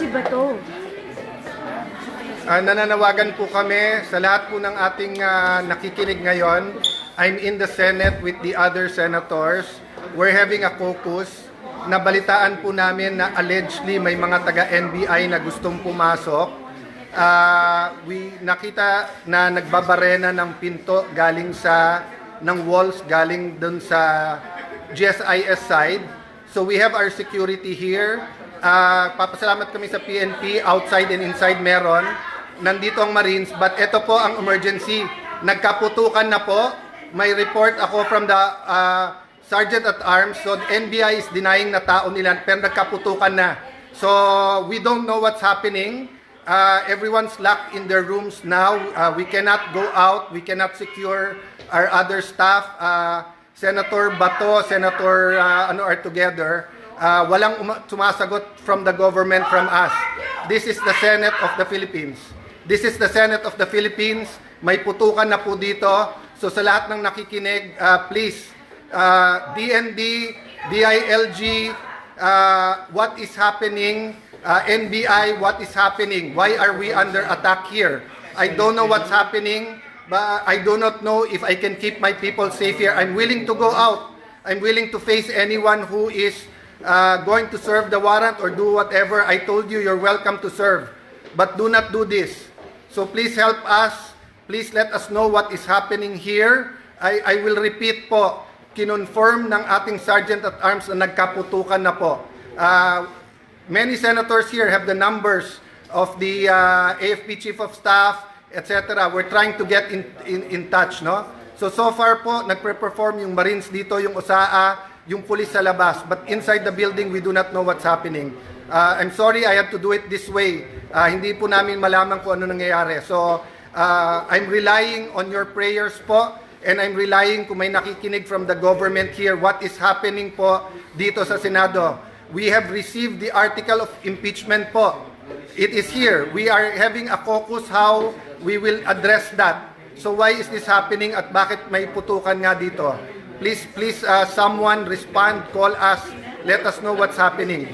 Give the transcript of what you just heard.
si Bato. Nananawagan po kami sa lahat po ng ating nakikinig ngayon. I'm in the Senate with the other senators. We're having a caucus. Nabalitaan po namin na allegedly may mga taga-NBI na gustong pumasok. Nakita na nagbabarena ng pinto galing ng walls galing dun sa GSIS side. So we have our security here. Papasalamat kami sa PNP, outside and inside meron. Nandito ang Marines, but ito po ang emergency. Nagkaputukan na po. May report ako from the Sergeant at Arms. So NBI is denying na tao nila, pero nagkaputukan na. So we don't know what's happening. Everyone's locked in their rooms now. We cannot go out. We cannot secure our other staff. Senator Bato, Senator are together. Walang sumasagot from the government, from us. This is the Senate of the Philippines. This is the Senate of the Philippines. May putukan na po dito. So sa lahat ng nakikinig, please, DND, DILG, what is happening? NBI, what is happening? Why are we under attack here? I don't know what's happening. But I do not know if I can keep my people safe here. I'm willing to go out. I'm willing to face anyone who is going to serve the warrant or do whatever. I told you, you're welcome to serve. But do not do this. So please help us. Please let us know what is happening here. I will repeat po, kinonfirm ng ating Sergeant at Arms na nagkaputukan na po. Many senators here have the numbers of the AFP Chief of Staff, etc. We're trying to get in touch, no? So far po, nagpe-perform yung Marines dito, yung OSAA, yung police sa labas. But inside the building, we do not know what's happening. I'm sorry I have to do it this way. Hindi po namin malaman kung ano nangyayari. So, I'm relying on your prayers po, and I'm relying kung may nakikinig from the government here, what is happening po dito sa Senado. We have received the article of impeachment po. It is here. We are having a caucus how we will address that. So why is this happening at bakit may putukan nga dito? Please, someone respond, call us, let us know what's happening.